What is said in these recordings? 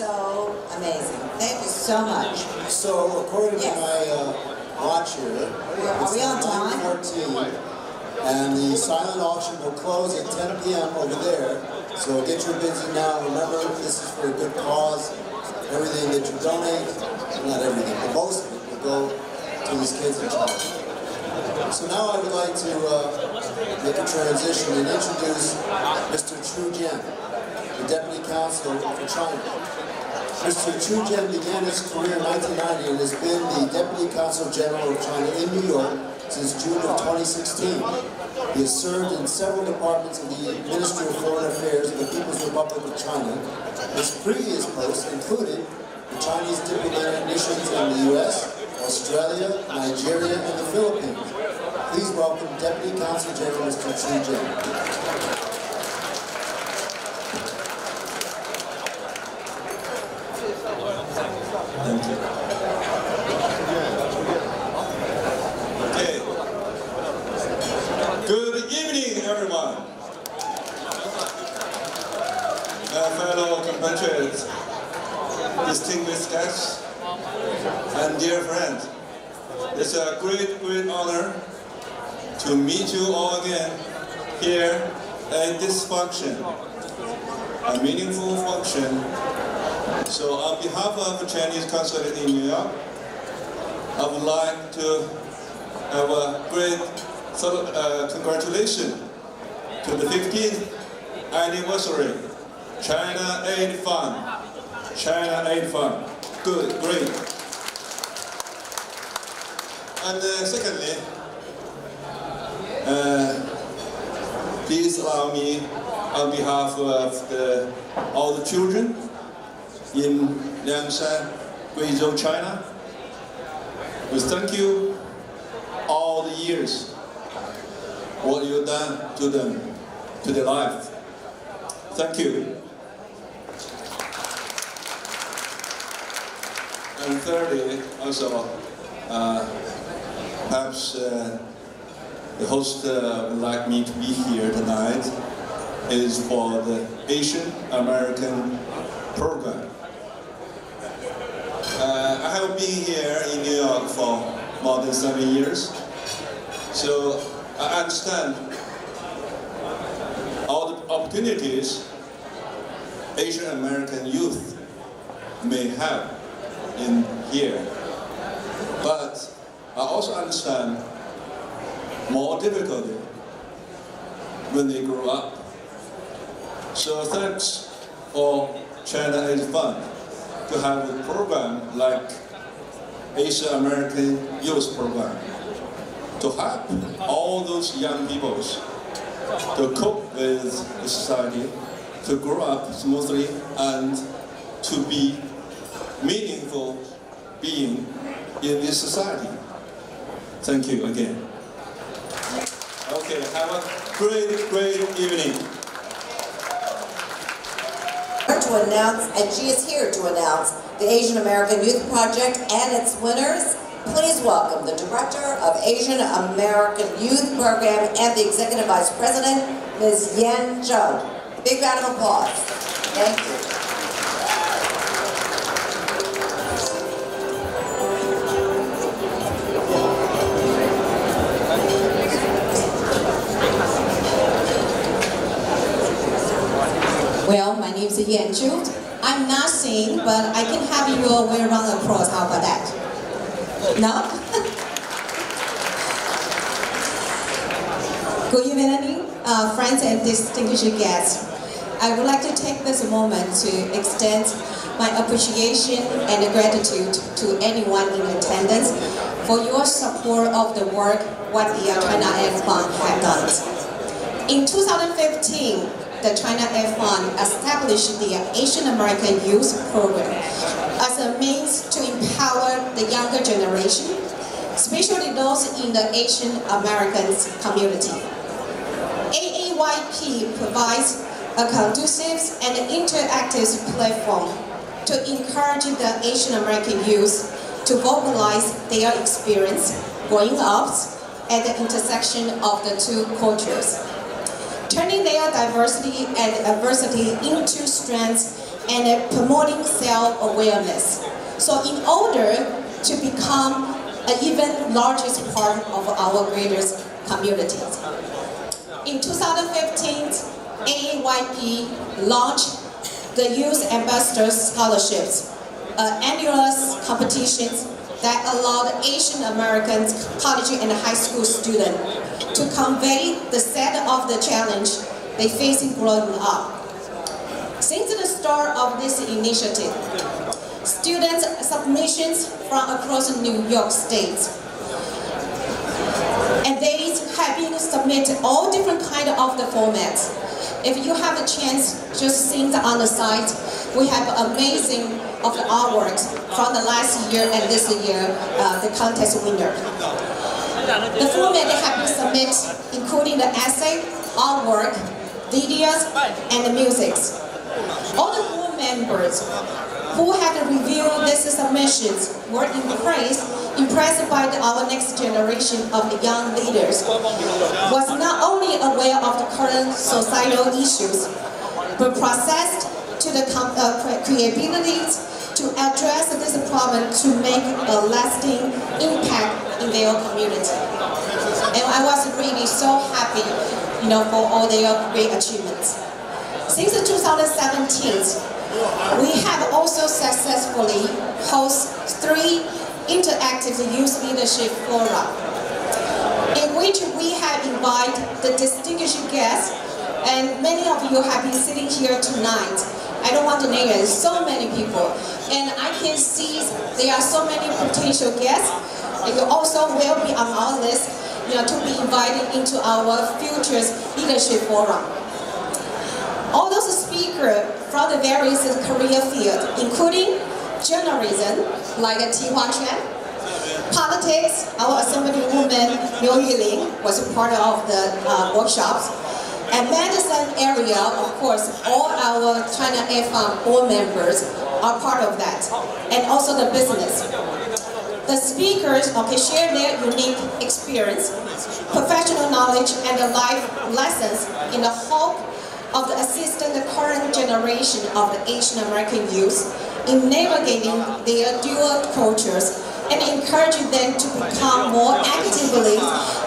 so amazing. Thank you so much. So, according to my watch here, are we on time? 9:14, and the silent auction will close at 10 p.m. over there. So get your bids in now. Remember, this is for a good cause. Everything that you donate, not everything, but most of it will go to these kids in China. So now I would like to make a transition and introduce Mr. Chu Jian, the Deputy Consul for China. Mr. Chu Jian began his career in 1990 and has been the Deputy Consul General of China in New York since June of 2016. He has served in several departments of the Ministry of Foreign Affairs of the People's Republic of China. His previous posts included the Chinese diplomatic missions in the U.S., Australia, Nigeria, and the Philippines. Please welcome Deputy Consul General Mr. Chu Jian. Thank you. Okay. Good evening, everyone. My fellow compatriots, distinguished guests, and dear friends, it's a great honor to meet you all again here at this function, a meaningful function. So on behalf of the Chinese Consulate in New York, I would like to have a great congratulations to the 15th anniversary China Aid Fund. China Aid Fund. Good, great. And secondly, please allow me on behalf of all the children in Liangshan, Guizhou, China, we thank you all the years what you've done to them, to their life. Thank you. And thirdly, also, perhaps the host would like me to be here tonight is for the Asian American program. I have been here in New York for more than 7 years, so I understand all the opportunities Asian American youth may have in here. But I also understand more difficulty when they grow up. So thanks for China Aid Fund to have a program like Asian American Youth Program to help all those young people to cope with the society, to grow up smoothly, and to be meaningful being in this society. Thank you again. Okay, have a great evening. To announce, and she is here to announce the Asian American Youth Project and its winners. Please welcome the Director of Asian American Youth Program and the Executive Vice President, Ms. Yan Zhou. Big round of applause. Thank you. Well, my name is Yan Zhou. I'm not singing, but I can have you a way round applause. How about that? No? Good evening, friends and distinguished guests. I would like to take this moment to extend my appreciation and gratitude to anyone in attendance for your support of the work what the China Aid Fund have done. In 2015, the China Aid Fund established the Asian American Youth Program as a means to empower the younger generation, especially those in the Asian American community. AAYP provides a conducive and interactive platform to encourage the Asian American youth to vocalize their experience growing up at the intersection of the two cultures, turning their diversity and adversity into strengths and promoting self-awareness. So in order to become an even largest part of our greater community. In 2015, AAYP launched the Youth Ambassador Scholarships, annual competitions that allowed Asian American college and high school students to convey the set of the challenge they facing growing up. Since the start of this initiative, students' submissions from across New York State, and they have been submitted all different kind of the formats. If you have a chance, just see on the site, we have amazing of the artwork from the last year and this year, the contest winner. The format they have been submitted, including the essay, artwork, videos, and the music. All the board members who had reviewed these submissions were impressed by our next generation of young leaders, was not only aware of the current societal issues, but processed to the creativities to address this problem to make a lasting impact in their community. And I was really so happy, for all their great achievements. Since 2017, we have also successfully hosted 3 interactive youth leadership fora, in which we have invited the distinguished guests, and many of you have been sitting here tonight. I don't want to name it, so many people. And I can see there are so many potential guests, and you also will be on our list, to be invited into our future leadership forum. All those speakers from the various career fields, including journalism, like T.Hua Chen, politics, our Assemblywoman Liu Yiling was a part of the workshops, and medicine area, of course, all our China F1 board members are part of that, and also the business. The speakers share their unique experience, professional knowledge, and the life lessons in the hope of assisting the current generation of the Asian American youth in navigating their dual cultures and encouraging them to become more actively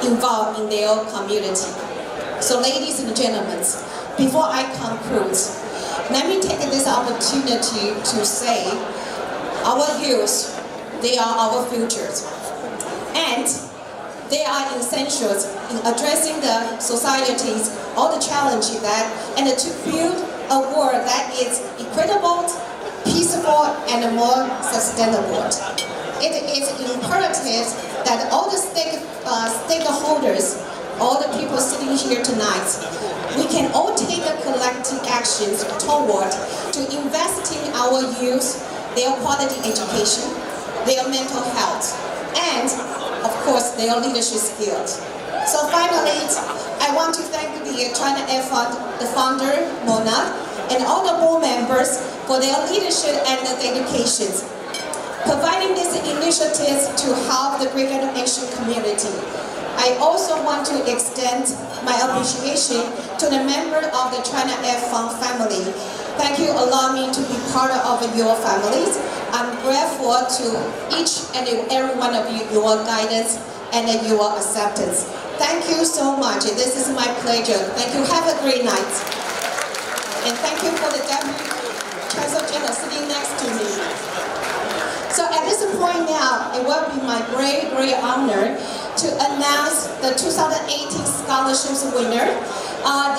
involved in their community. So ladies and gentlemen, before I conclude, let me take this opportunity to say our youth, they are our futures. And they are essentials in addressing the society's all the challenges and to build a world that is equitable, peaceful, and more sustainable. It is imperative that all the stakeholders, all the people sitting here tonight, we can all take collective actions toward to investing in our youth, their quality education, their mental health, and of course their leadership skills. So finally, I want to thank the China Air Fund, the founder, Mona, and all the board members for their leadership and the dedications, providing these initiatives to help the greater Asian community. I also want to extend my appreciation to the members of the China Air Fund family. Thank you for allowing me to be part of your families. I'm grateful to each and every one of you, your guidance and your acceptance. Thank you so much. This is my pleasure. Thank you. Have a great night. And thank you for the Deputy Chancellor General sitting next to me. So at this point now, it will be my great honor to announce the 2018 scholarships winner.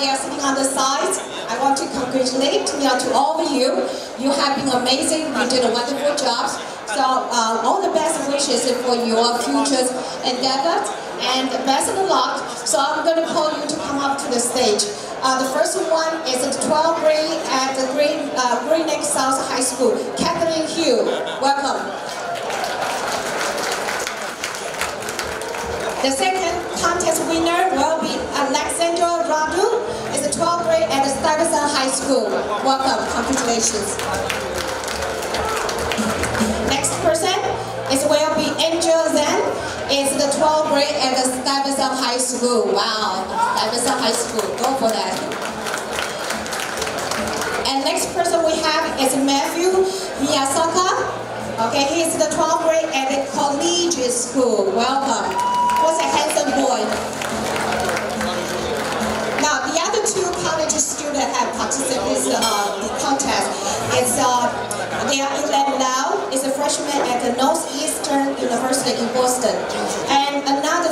They are sitting on the side. I want to congratulate to all of you. You have been amazing. You did a wonderful job. So all the best wishes for your future endeavors and best of luck. So I'm going to call you to come up to the stage. The first one is the 12th grade at the Green Neck South High School. Kathleen Hugh, welcome. The second contest winner will be Alexandra Radu. It's the 12th grade at the Stuyvesant High School. Welcome, congratulations. Next person will be Angel Zen. It's the 12th grade at the Stuyvesant High School. Wow, Stuyvesant High School, go for that. And next person we have is Matthew Miyasaka. Okay, he is the 12th grade at the collegiate school. Welcome. What's a handsome boy? Now, the other two college students have participated in the contest. They are Ilan Lau, is a freshman at the Northeastern University in Boston. And another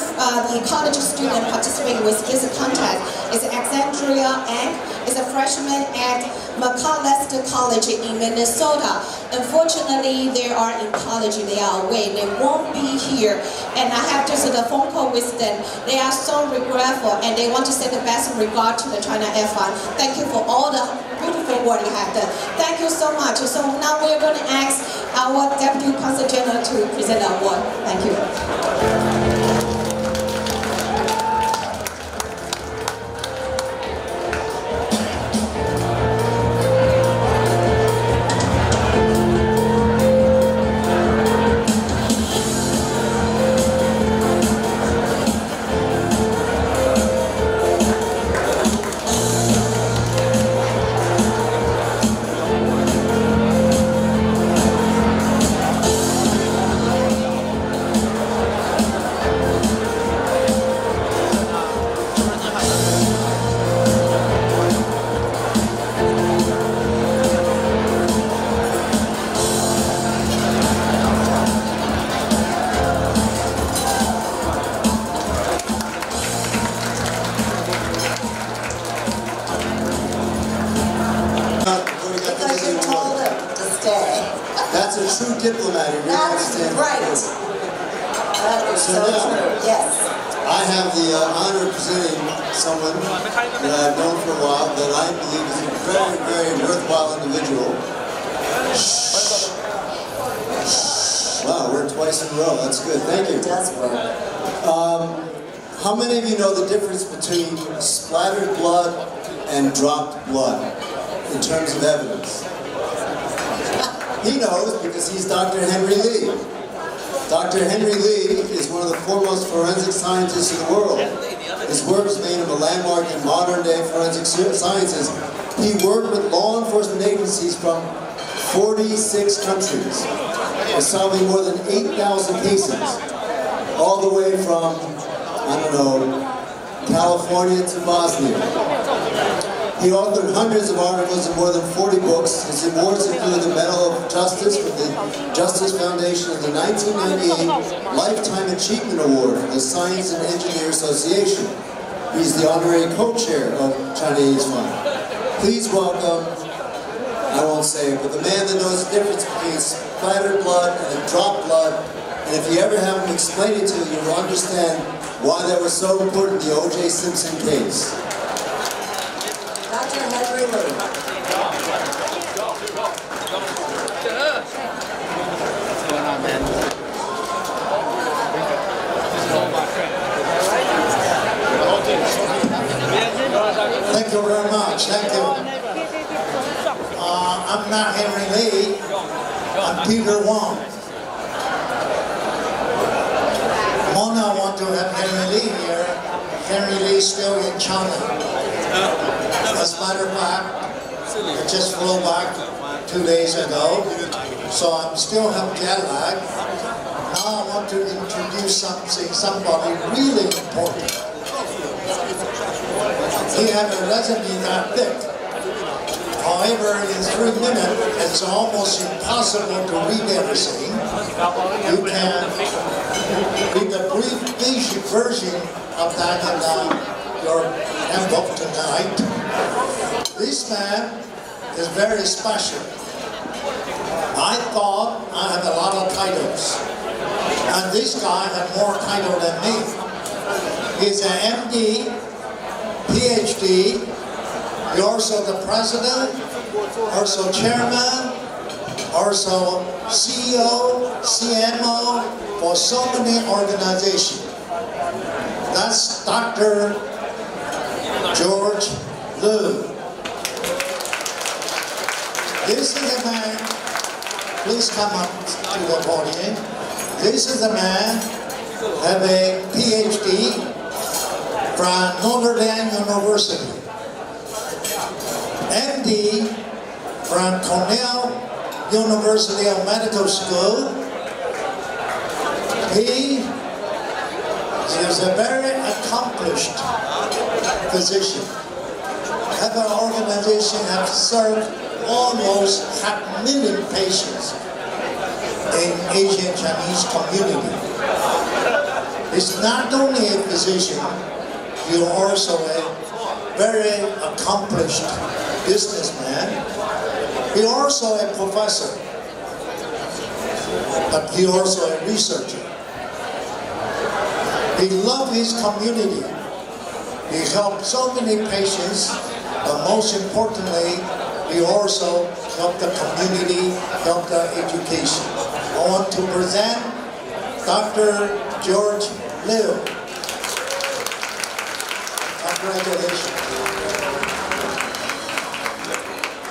the college student participating with this contest is Alexandria Ang, is a freshman at McAllister College in Minnesota. Unfortunately, they are in college, they are away, they won't be here. And I have just a phone call with them. They are so regretful and they want to send the best regard to the China F1. Thank you for all the beautiful work you have done. Thank you so much. So now we are going to ask our Deputy Consul General to present the award. Thank you. That's a true diplomat. He really understands. Right. That is so true. Yes. I have the honor of presenting someone that I've known for a while that I believe is a very, very worthwhile individual. Wow, we're twice in a row. That's good. Thank you. It does work. How many of you know the difference between splattered blood and dropped blood in terms of evidence? He knows because he's Dr. Henry Lee. Dr. Henry Lee is one of the foremost forensic scientists in the world. His work has made him a landmark in modern-day forensic sciences. He worked with law enforcement agencies from 46 countries, solving more than 8,000 cases, all the way from, I don't know, California to Bosnia. He authored hundreds of articles and more than 40 books. His awards include the Medal of Justice from the Justice Foundation and the 1998 Lifetime Achievement Award from the Science and Engineer Association. He's the honorary co-chair of Chinese Fund. Please welcome, I won't say it, but the man that knows the difference between splattered blood and dropped blood. And if you ever have him explain it to you, you'll understand why that was so important in the O.J. Simpson case. Dr. Henry Lee. Thank you very much. Thank you. I'm not Henry Lee. I'm Peter Wong. Mona want to have Henry Lee here. Henry Lee still in China. As a matter of fact, I just flew back 2 days ago, so I'm still have jet lag. Now I want to introduce somebody really important. He had a resume that thick. However, in 3 minutes, it's almost impossible to read everything. You can read the brief version of that in your handbook tonight. This man is very special. I thought I had a lot of titles, and this guy had more titles than me. He's an MD, PhD, he's also the president, also chairman, also CEO, CMO for so many organizations. That's Dr. George Liu. This is a man, please come up to the podium. This is a man have a PhD from Notre Dame University. MD from Cornell University of Medical School. He is a very accomplished physician. Our organization has served almost 500,000 patients in Asian Chinese community. He's not only a physician, he's also a very accomplished businessman. He's also a professor, but he's also a researcher. He loves his community. He helped so many patients, but most importantly, he also helped the community, helped the education. I want to present Dr. George Liu. Congratulations.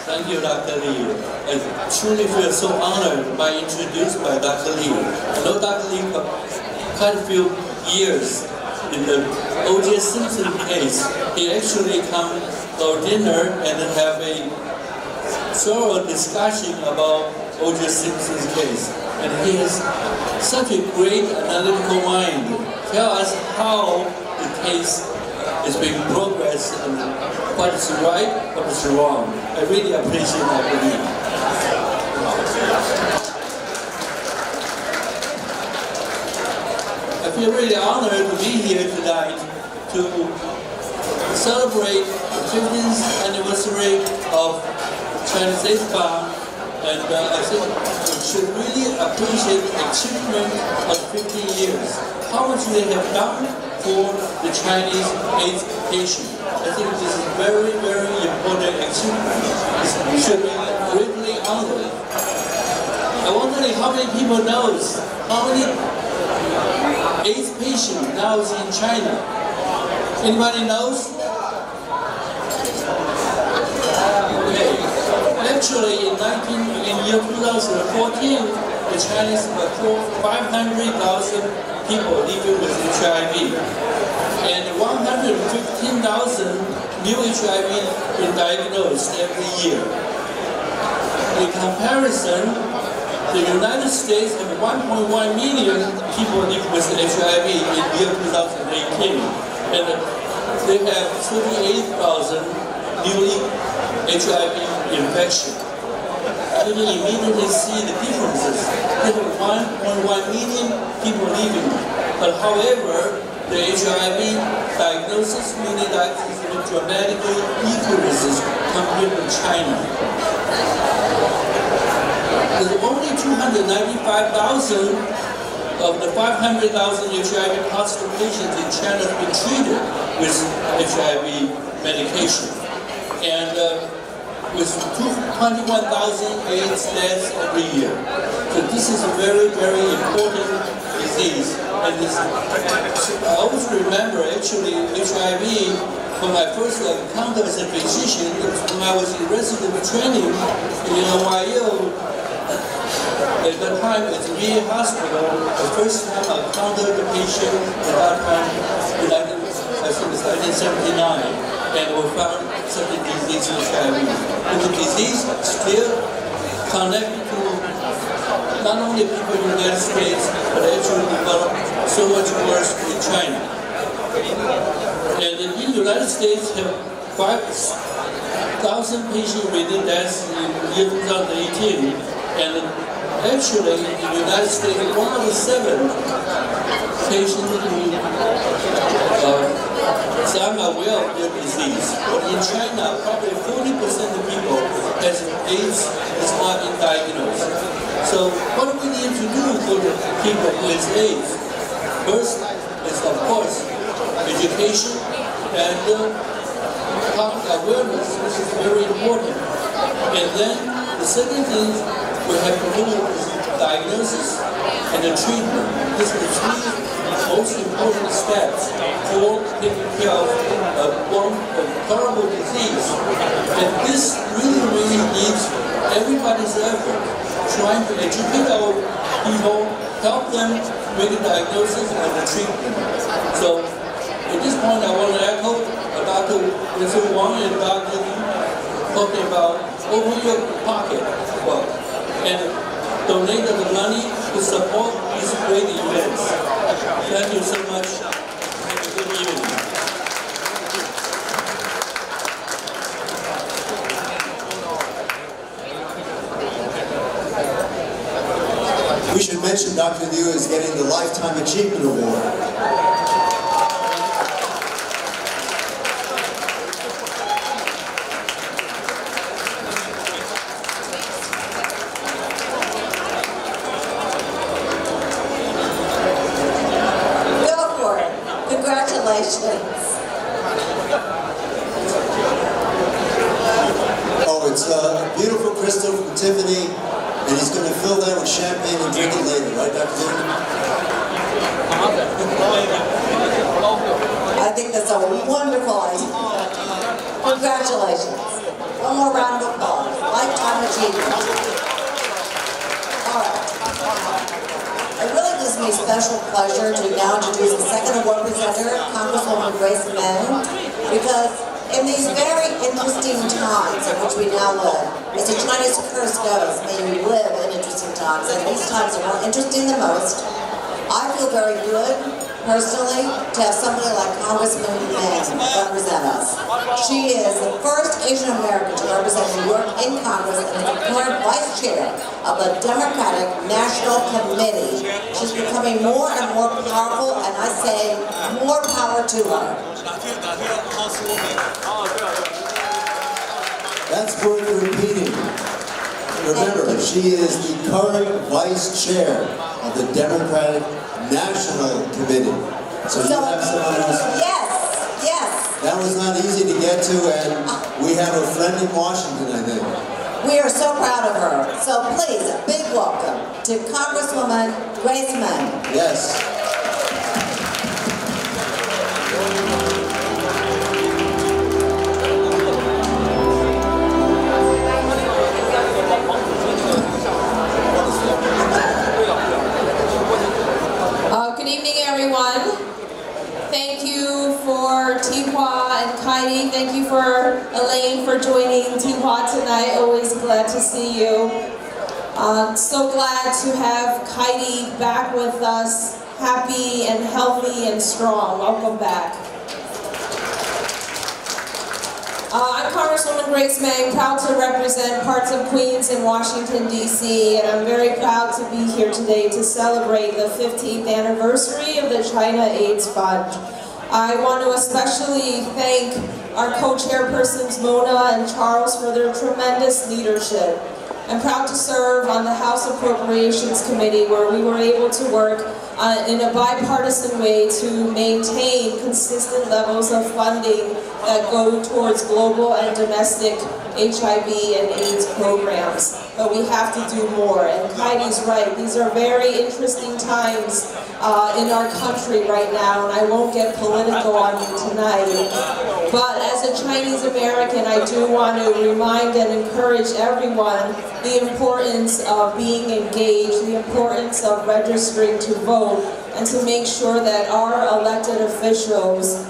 Thank you, Dr. Lee. I truly feel so honored by introduced by Dr. Lee. I know Dr. Lee for quite a few years in the O.J. Simpson case. He actually come to our dinner and have a thorough discussion about O.J. Simpson's case. And he has such a great analytical mind. Tell us how the case is being progressed and what is right, what is wrong. I really appreciate Dr. Lee. I feel really honored to be here tonight to celebrate the 50th anniversary of China State Farm, and I think we should really appreciate the achievement of 50 years. How much they have done for the Chinese AIDS patient. I think this is very, very important achievement. We should be greatly honored. I wonder how many people knows how many AIDS patients now is in China. Anybody knows? Okay. Actually, in year 2014, the Chinese were 500,000 people living with HIV, and 115,000 new HIV been diagnosed every year. In comparison, the United States have 1.1 million people living with HIV in year 2018, and they have 38,000 newly HIV infection. You can immediately see the differences. They have 1.1 million people living, but however, the HIV diagnosis, newly diagnosis, dramatically decreases compared to China. There's only 295,000 of the 500,000 HIV positive patients in China have been treated with HIV medication, and with 21,000 AIDS deaths every year. So this is a very, very important disease. And this, I always remember actually HIV when I first encountered as a physician, when I was in resident training in NYU. At that time at the VA hospital, the first time I encountered the patient at that time, I think it's 1979, and we found such a disease in HIV. And the disease still connected to not only people in the United States, but actually developed so much worse in China. And in the United States, have 5,000 patients with deaths in year 2018, and actually, in the United States, 1 out of 7 patients who are aware of their disease. But in China, probably 40% of people has AIDS is not been diagnosed. So what do we need to do for the people with AIDS? First is, of course, education and public awareness. This is very important. And then the second thing we have to do is diagnosis and the treatment. These are the three most important steps for taking care of a horrible disease. And this really needs everybody's effort, trying to educate our people, help them make a diagnosis and the treatment. So at this point, I want to echo Dr. Wang and Dr. talking about open your pocket, and donate the money to support these great events. Thank you so much. Have a good evening. We should mention Dr. Liu is getting the Lifetime Achievement Award. Congratulations. Oh, it's a beautiful crystal from Tiffany, and he's going to fill that with champagne and drink it later, right, Dr. Liu? I think that's a wonderful idea. Congratulations. One more round of applause. Lifetime achievement. All right. It really gives me special pleasure to now introduce the second award presenter, Congresswoman Grace Meng, because in these very interesting times in which we now live, as the Chinese curse goes, may you live in interesting times, and these times are more interesting than most. I feel very good, personally, to have somebody like Congresswoman Meng represent us. She is the first Asian American to represent New York in Congress and is the current vice chair of the Democratic National Committee. She's becoming more and more powerful, and I say more power to her. That's worth repeating. Remember, she is the current vice chair of the Democratic National Committee. So you have someone else. Yes. That was not easy to get to, and we have a friend in Washington, I think. We are so proud of her. So please, a big welcome to Congresswoman Grace Meng. Yes. Good evening, everyone. Thank you for Tihua and Kaidi. Thank you for Elaine for joining Tihua tonight. Always glad to see you. So glad to have Kaidi back with us, happy and healthy and strong. Welcome back. I'm Congresswoman Grace Meng, proud to represent parts of Queens and Washington, D.C., and I'm very proud to be here today to celebrate the 15th anniversary of the China AIDS Fund. I want to especially thank our co-chairpersons Mona and Charles for their tremendous leadership. I'm proud to serve on the House Appropriations Committee, where we were able to work in a bipartisan way to maintain consistent levels of funding that go towards global and domestic HIV and AIDS programs. But we have to do more, and Kaidi's right. These are very interesting times in our country right now, and I won't get political on you tonight. But as a Chinese American, I do want to remind and encourage everyone the importance of being engaged, the importance of registering to vote, and to make sure that our elected officials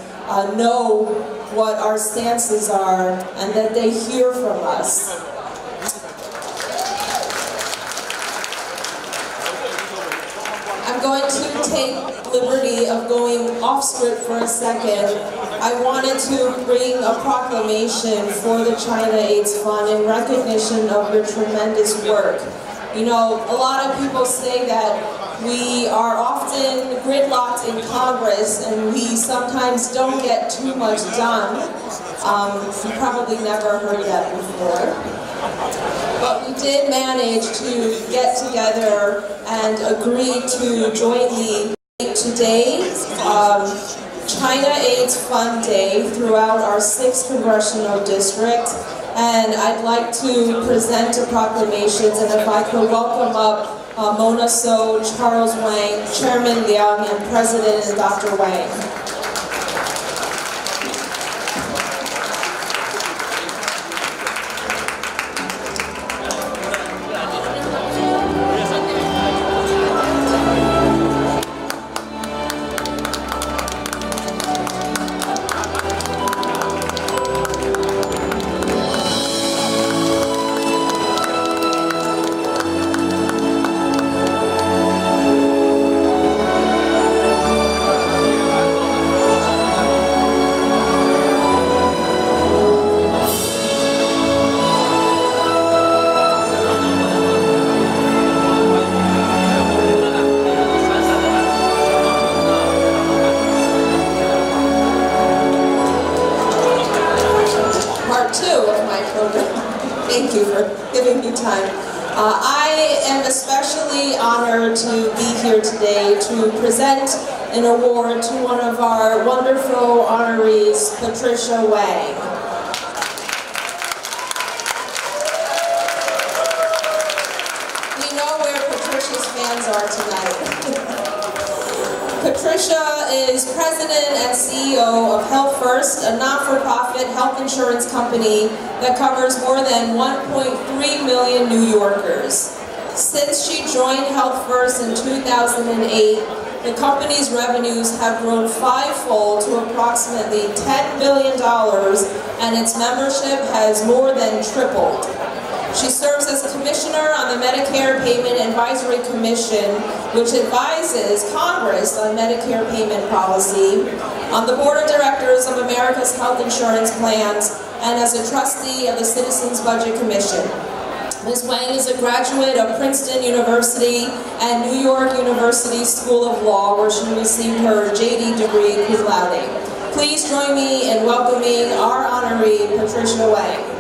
know what our stances are and that they hear from us. I'm going to take liberty of going off script for a second. I wanted to bring a proclamation for the China AIDS Fund in recognition of your tremendous work. You know, a lot of people say that we are often gridlocked in Congress and we sometimes don't get too much done. You probably never heard that before. But we did manage to get together and agree to jointly make today's China AIDS Fund Day throughout our 6th Congressional District. And I'd like to present a proclamations, and if I could welcome up Mona So, Charles Wang, Chairman Liang, and President Dr. Wang. Thank you for giving me time. I am especially honored to be here today to present an award to one of our wonderful honorees, Patricia Wang. We know where Patricia's fans are tonight. Patricia is president and CEO of Health First, a not-for-profit health insurance company that covers more than 1.3 million New Yorkers. Since she joined Health First in 2008, the company's revenues have grown fivefold to approximately $10 billion, and its membership has more than tripled. She serves as Commissioner on the Medicare Payment Advisory Commission, which advises Congress on Medicare payment policy, on the Board of Directors of America's Health Insurance Plans, and as a trustee of the Citizens Budget Commission. Ms. Wang is a graduate of Princeton University and New York University School of Law, where she received her JD degree cum laude. Please join me in welcoming our honoree, Patricia Wang.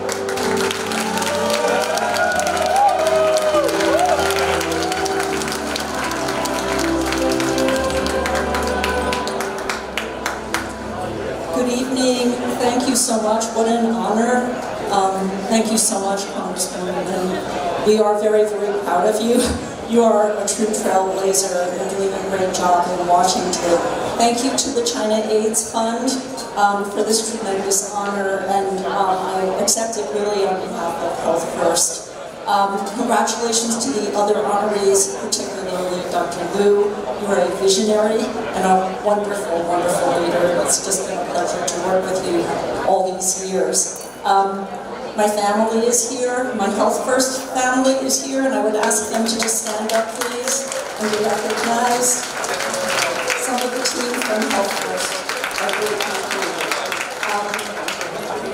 Good evening. Thank you so much. What an honor. Thank you so much, Congresswoman. And we are very, very proud of you. You are a true trailblazer. You're doing a great job in Washington. Thank you to the China AIDS Fund for this tremendous honor, and I accept it really on behalf of Health First. Congratulations to the other honorees, particularly Dr. Liu. You are a visionary and a wonderful, wonderful leader. It's just been a pleasure to work with you all these years. My family is here, my Health First family is here, and I would ask them to just stand up, please, and be recognized. Some of the team from Health First are really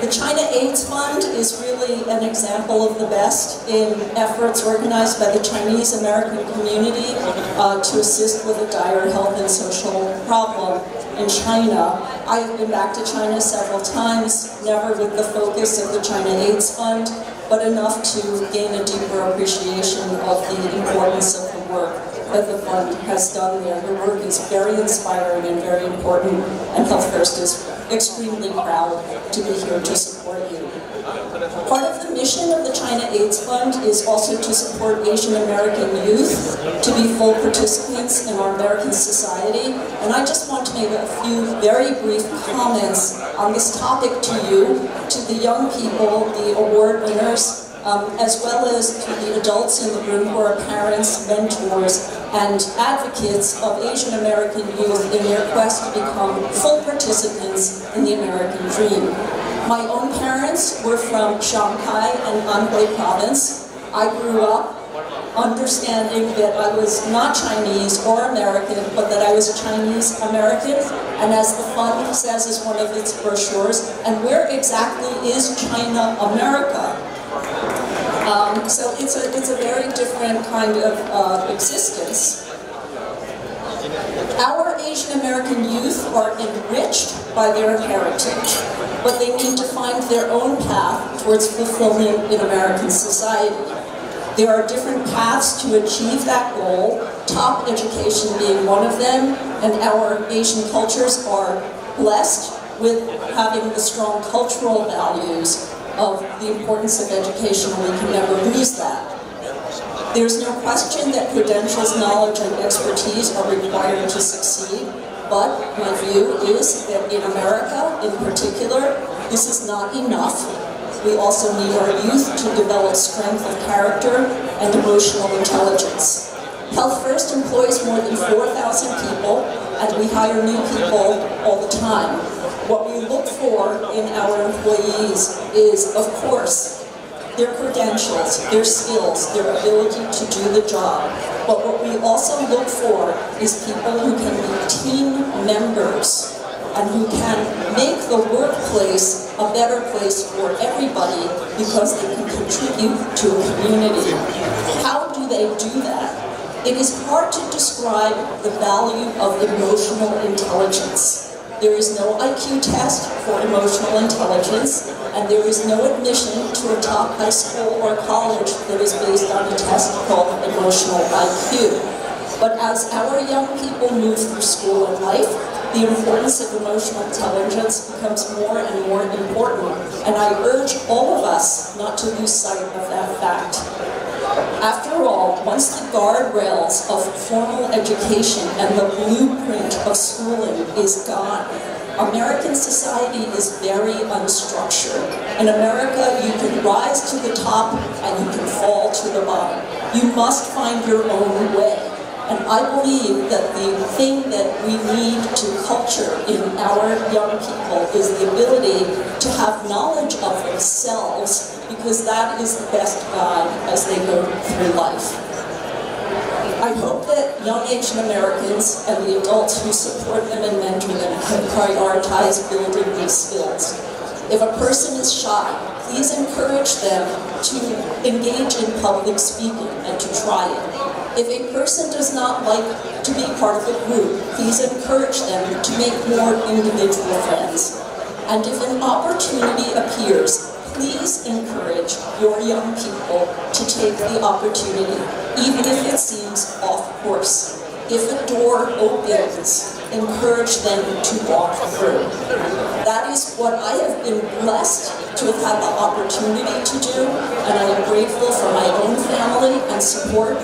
The China AIDS Fund is really an example of the best in efforts organized by the Chinese American community to assist with a dire health and social problem in China. I have been back to China several times, never with the focus of the China AIDS Fund, but enough to gain a deeper appreciation of the importance of the work that the fund has done there. Your work is very inspiring and very important, and Health First is extremely proud to be here to support you. Part of the mission of the China AIDS Fund is also to support Asian American youth to be full participants in our American society, and I just want to make a few very brief comments on this topic to you, to the young people, the award winners, as well as to the adults in the room who are parents, mentors, and advocates of Asian American youth in their quest to become full participants in the American dream. My own parents were from Shanghai and Anhui province. I grew up understanding that I was not Chinese or American, but that I was a Chinese American, and as the fund says as one of its brochures, and where exactly is China America? So it's a very different kind of existence. Our Asian American youth are enriched by their heritage, but they need to find their own path towards fulfillment in American society. There are different paths to achieve that goal, top education being one of them, and our Asian cultures are blessed with having the strong cultural values of the importance of education, and we can never lose that. There's no question that credentials, knowledge, and expertise are required to succeed, but my view is that in America, in particular, this is not enough. We also need our youth to develop strength of character and emotional intelligence. Health First employs more than 4,000 people, and we hire new people all the time. What we look for in our employees is, of course, their credentials, their skills, their ability to do the job. But what we also look for is people who can be team members and who can make the workplace a better place for everybody because they can contribute to a community. How do they do that? It is hard to describe the value of emotional intelligence. There is no IQ test for emotional intelligence. and there is no admission to a top high school or college that is based on a test called emotional IQ. But as our young people move through school and life, the importance of emotional intelligence becomes more and more important, and I urge all of us not to lose sight of that fact. After all, once the guardrails of formal education and the blueprint of schooling is gone, American society is very unstructured. In America, you can rise to the top and you can fall to the bottom. You must find your own way. And I believe that the thing that we need to culture in our young people is the ability to have knowledge of themselves, because that is the best guide as they go through life. I hope that young Asian Americans and the adults who support them and mentor them can prioritize building these skills. If a person is shy, please encourage them to engage in public speaking and to try it. If a person does not like to be part of a group, please encourage them to make more individual friends. And if an opportunity appears, please encourage your young people to take the opportunity, even if it seems off course. If a door opens, encourage them to walk through. That is what I have been blessed to have had the opportunity to do, and I am grateful for my own family and support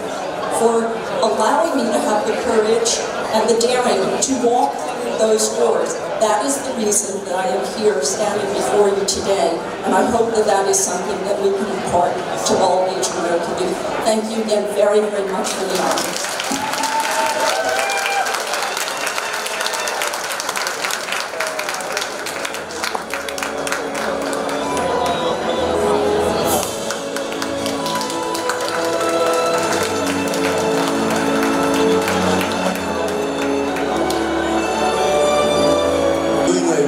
for allowing me to have the courage and the daring to walk through those doors. That is the reason that I am here standing before you today, and I hope that that is something that we can impart to all Asian American youth. Thank you again very, very much for the honor.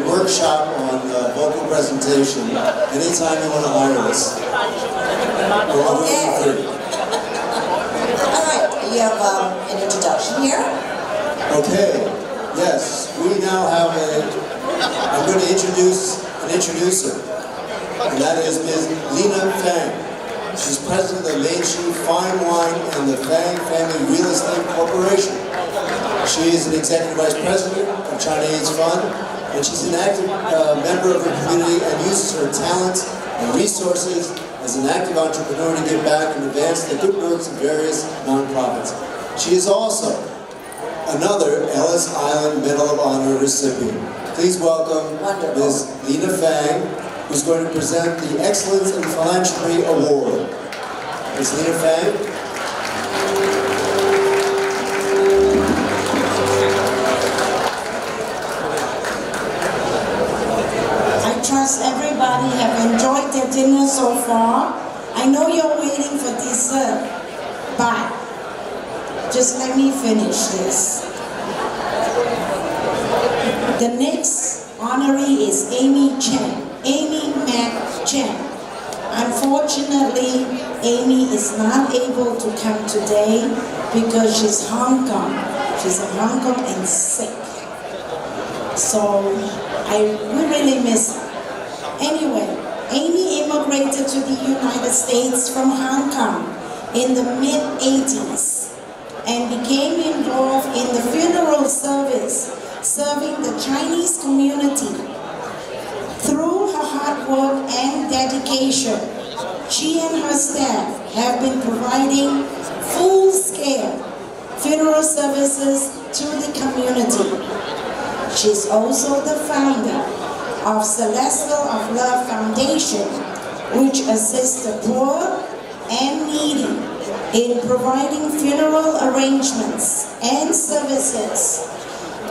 Workshop on vocal presentation anytime you want to hire us. We're all free. All right, you have an introduction here. Okay, yes, we now have I'm going to introduce an introducer, and that is Ms. Lena Fang. She's president of the Main Street Fine Wine and the Fang Family Real Estate Corporation. She is an executive vice president of China AIDS Fund, and she's an active member of her community and uses her talents and resources as an active entrepreneur to give back and advance the good works of various nonprofits. She is also another Ellis Island Medal of Honor recipient. Please welcome Ms. Lena Fang, who's going to present the Excellence in Philanthropy Award. Ms. Lena Fang. Trust everybody have enjoyed their dinner so far. I know you're waiting for dessert, but just let me finish this. The next honoree is Amy Mac Chen. Unfortunately, Amy is not able to come today because she's Hong Kong. She's in Hong Kong and sick. So we really miss her. Anyway, Amy immigrated to the United States from Hong Kong in the mid-80s and became involved in the funeral service, serving the Chinese community. Through her hard work and dedication, she and her staff have been providing full-scale funeral services to the community. She's also the founder of Celestial of Love Foundation, which assists the poor and needy in providing funeral arrangements and services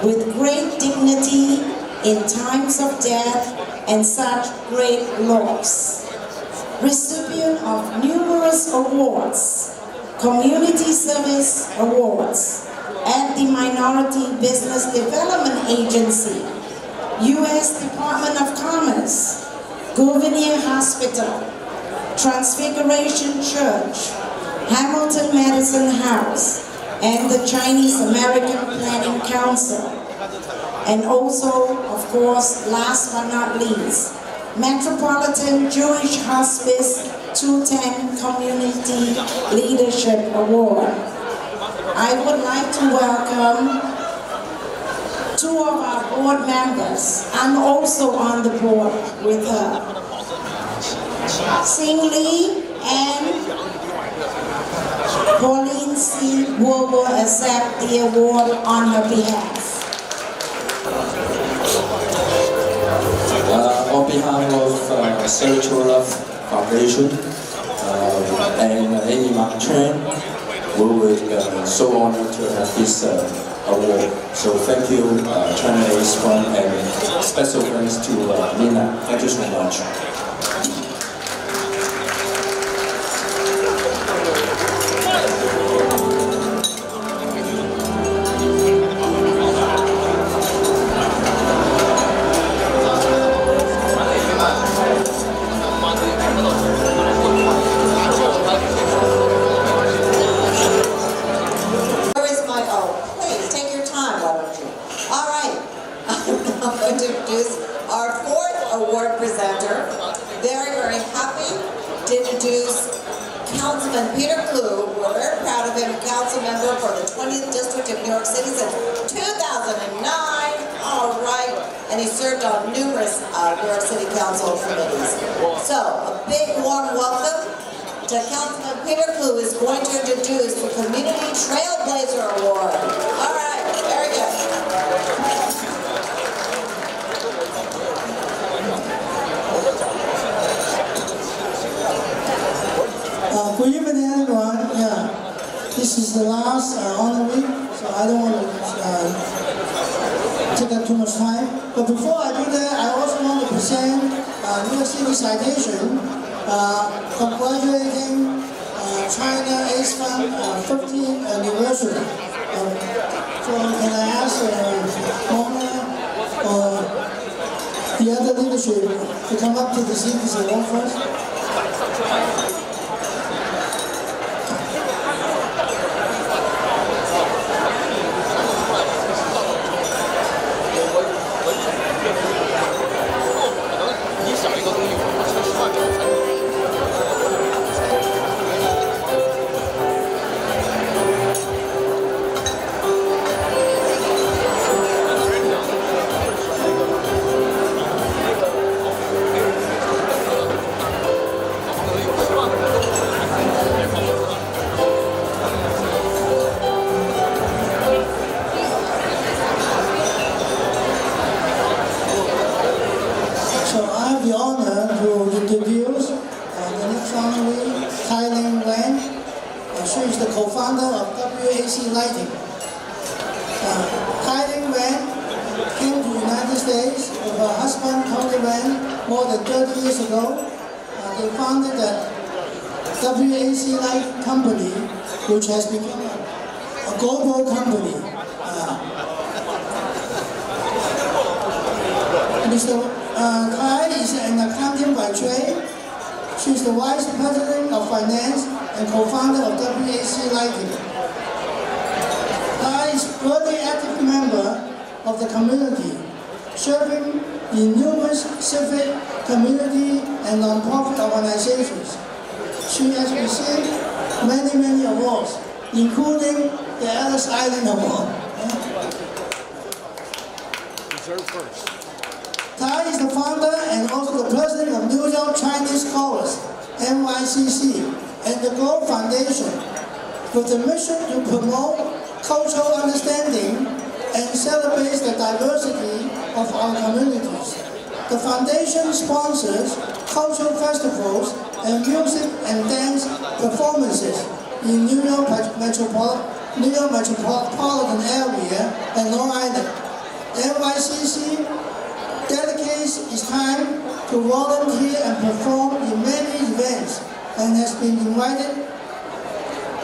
with great dignity in times of death and such great loss. Recipient of numerous awards, community service awards at the Minority Business Development Agency, U.S. Department of Commerce, Gouverneur Hospital, Transfiguration Church, Hamilton Medicine House, and the Chinese American Planning Council. And also, of course, last but not least, Metropolitan Jewish Hospice 210 Community Leadership Award. I would like to welcome two of our board members. I'm also on the board with her. Sing Lee and Pauline C. will accept the award on her behalf. On behalf of Spiritual Love Foundation and Amy Mark Chen, we were so honored to have this award. So thank you, China Ace Fund, and special thanks to Nina. Thank you so much. Our fourth award presenter, very happy to introduce Councilman Peter Kluge. We're very proud of him, council member for the 20th District of New York City since 2009. All right, and he served on numerous New York City Council committees. So, a big warm welcome to Councilman Peter Kluge, who is going to introduce the Community Trailblazer Award. All right, very good. Good evening, everyone. Yeah, this is the last honor week, so I don't want to take up too much time. But before I do that, I also want to present New York City citation congratulating China Ace Fund 15th anniversary. So can I ask Mona or the other leadership to come up to the city's award first? She is the co-founder of WAC Lighting. Kylie Wen came to the United States with her husband Tony Wen more than 30 years ago. They founded the WAC Light Company, which has become a global company. Mr. Kai is an accountant by trade. She is the Vice President of Finance and co-founder of WAC Lighting. Kai is a very active member of the community, serving in numerous civic, community, and non-profit organizations. She has received many awards, including the Ellis Island Award. Reserve first. Tai is the founder and also the president of New York Chinese Chorus, NYCC, and the Gold Foundation, with the mission to promote cultural understanding and celebrate the diversity of our communities. The foundation sponsors cultural festivals and music and dance performances in New York metropolitan area and Long Island. NYCC dedicates its time to volunteer and perform in many events and has been invited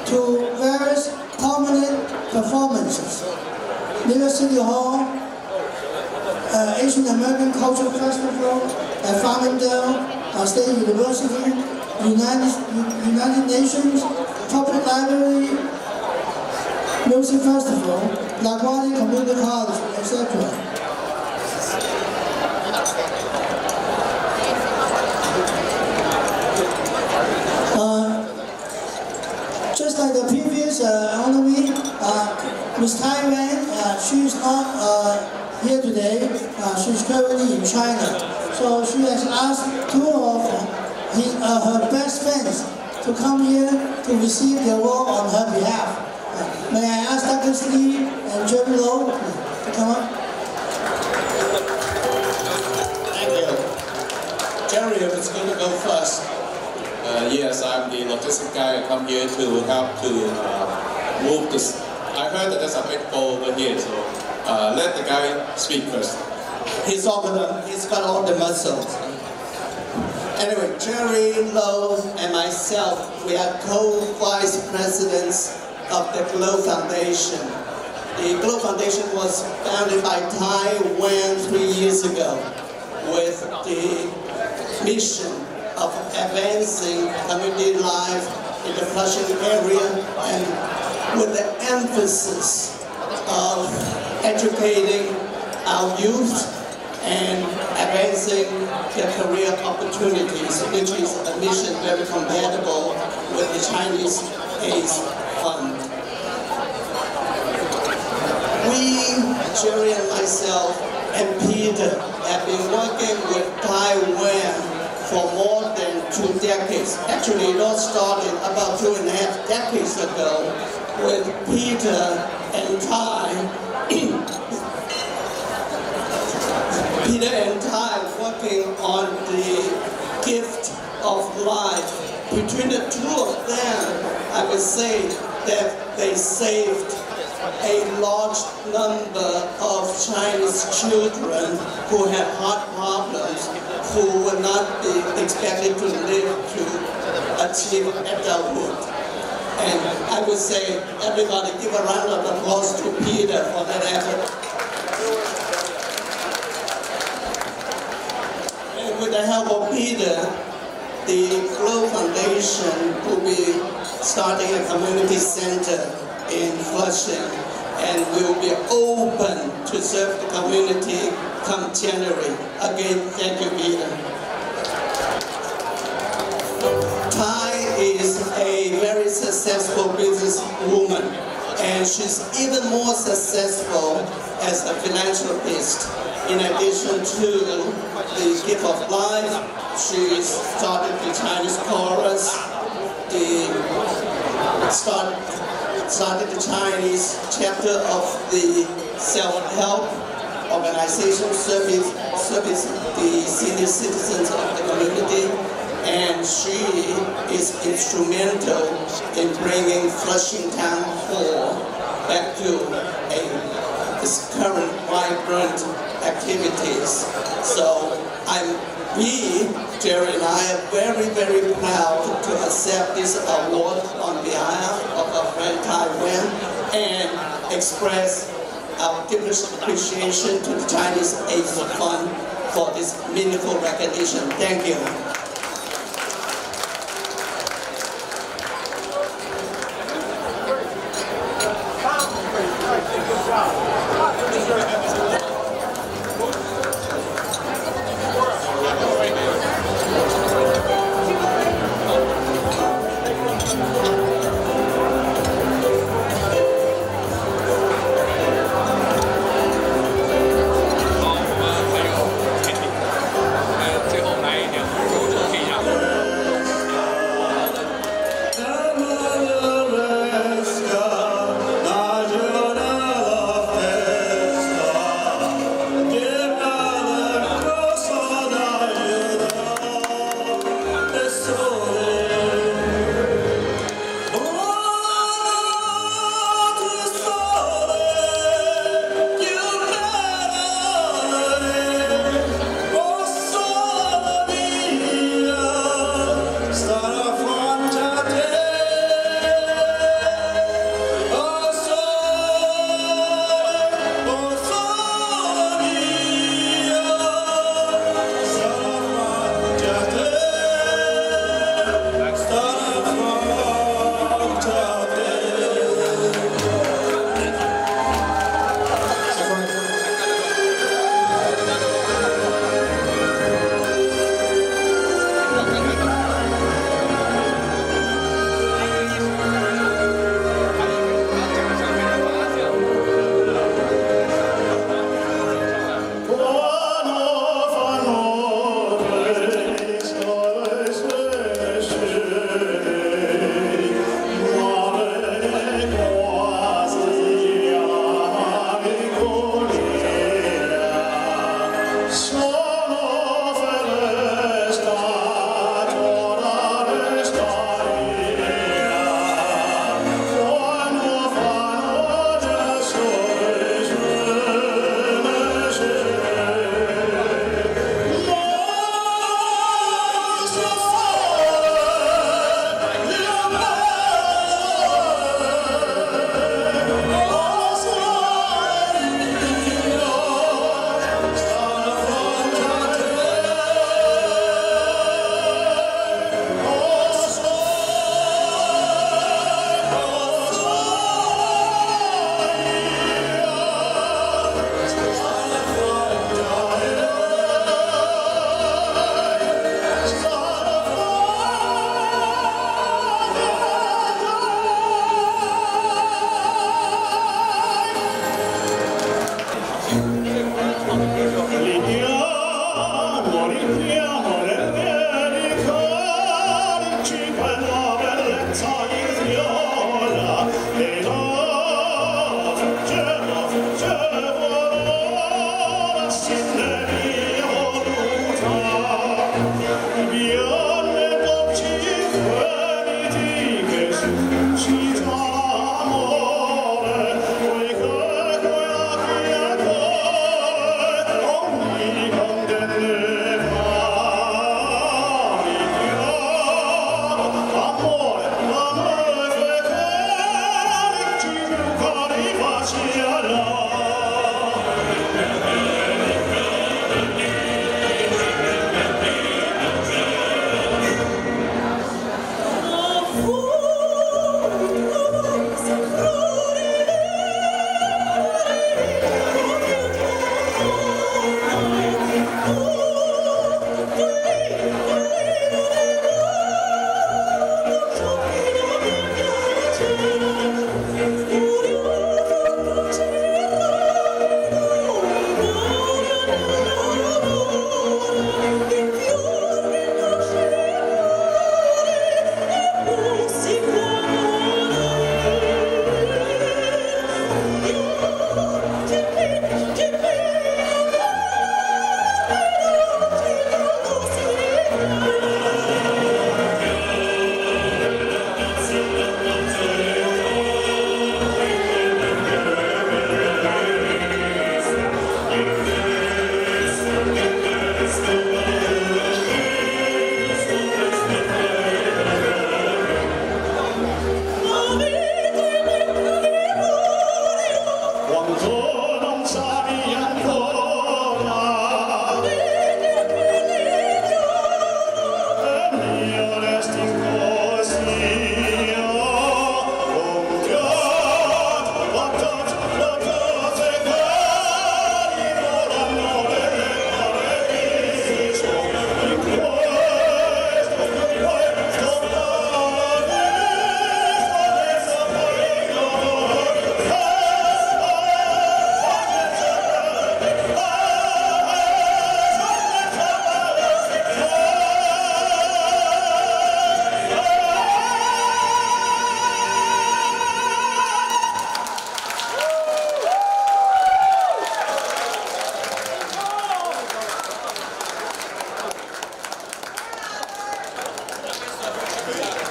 to various prominent performances. New York City Hall, Asian American Cultural Festival at Farmingdale State University, United Nations Public Library Music Festival, LaGuardia Community College, etc. she's currently in China. So she has asked two of her best friends to come here to receive the award on her behalf. May I ask Douglas Lee and Jerry Lowe to come up? Thank you. Jerry is going to go first. Yes, I'm the logistic guy. I come here to help to move this. I heard that there's a big bowl over here, so let the guy speak first. He's got all the muscles. Anyway, Jerry Lowe and myself, we are co-vice presidents of the Gala Foundation. The Gala Foundation was founded by Tai Wan 3 years ago with the mission of advancing community life in the Flushing area and with the emphasis of educating our youth and advancing their career opportunities, which is a mission very compatible with the Chinese AIDS Fund. We, Jerry and myself, and Peter have been working with Taiwan for more than 2 decades. Actually, it all started about 2.5 decades ago with Peter and Tai working on the gift of life. Between the two of them, I would say that they saved a large number of Chinese children who had heart problems, who would not be expected to live to achieve adulthood. And I would say, everybody give a round of applause to Peter for that effort. And with the help of Peter, the Gala Foundation will be starting a community center in Flushing, and we will be open to serve the community come January. Again, thank you, Peter. Tai is a very successful businesswoman, and she's even more successful as a philanthropist. In addition to the gift of life, she started the Chinese chorus, started the Chinese chapter of the self-help organization service the senior citizens of the community, and she is instrumental in bringing Flushing Town Hall back to its current vibrant activities. So Jerry and I are very, very proud to accept this award on behalf of our friend Tai Wan and express our deepest appreciation to the Chinese AIDS Fund for this meaningful recognition. Thank you.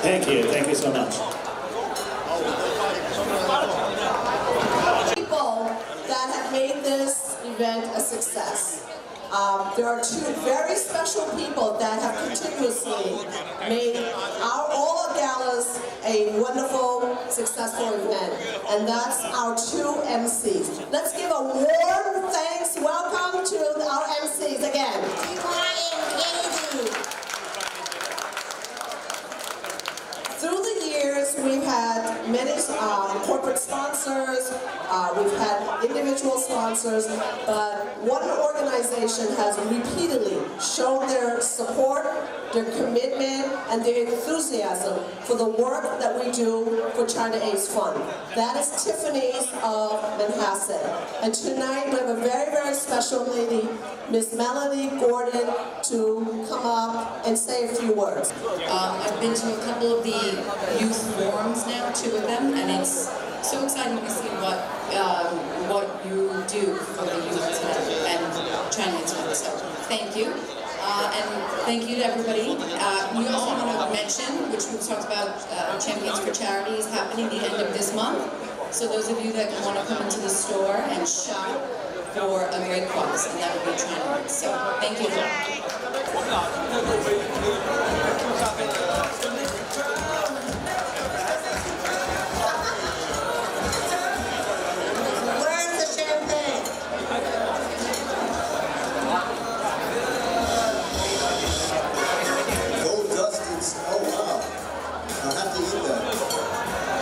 Thank you so much. People that have made this event a success. There are two very special people that have continuously made all our galas a wonderful, successful event, and that's our two MCs. Let's give a warm thanks, welcome to our MCs again. Through the years, we've had many corporate sponsors, we've had individual sponsors, but one organization has repeatedly shown their support, their commitment, and their enthusiasm for the work that we do for China AIDS Fund. That is Tiffany's of Manhasset. And tonight we have a very, very special lady, Miss Melanie Gordon, to come up and say a few words. I've been to a couple of the youth forums now, 2 of them, and it's so exciting to see what you do for the youth and China AIDS Fund. So thank you. And thank you to everybody. We also want to mention, which we talked about, Champions for Charity is happening the end of this month. So those of you that want to come into the store and shop for a great cause, and that would be China AIDS. So thank you.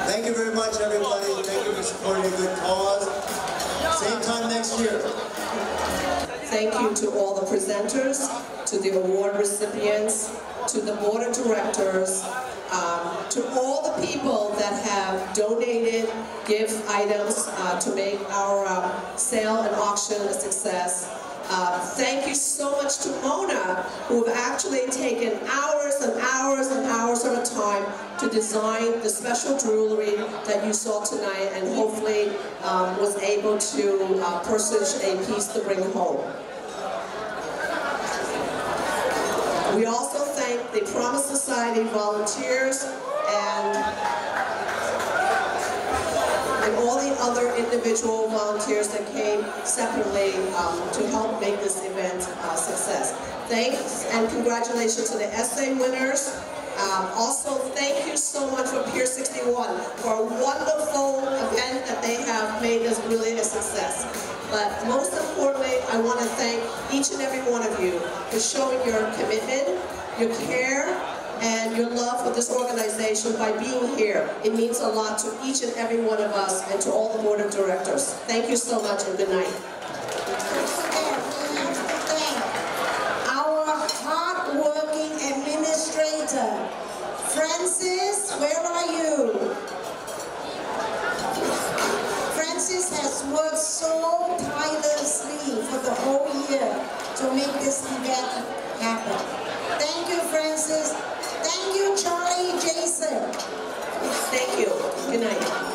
Thank you very much, everybody. Thank you for supporting a good cause. Same time next year. Thank you to all the presenters, to the award recipients, to the board of directors, to all the people that have donated gift items to make our sale and auction a success. Thank you so much to Mona, who have actually taken hours and hours and hours of her time to design the special jewelry that you saw tonight, and hopefully was able to purchase a piece to bring home. We also thank the Promise Society volunteers and all the other individual volunteers that came separately to help make this event a success. Thanks and congratulations to the essay winners. Also, thank you so much for Pier 61 for a wonderful event that they have made this really a success. But most importantly, I want to thank each and every one of you for showing your commitment, your care, and your love for this organization by being here. It means a lot to each and every one of us and to all the board of directors. Thank you so much and good night. Our hard-working administrator, Francis, where are you? Francis has worked so tirelessly for the whole year to make this event happen. Thank you, Francis. Thank you, Charlie, Jason. Thank you. Good night.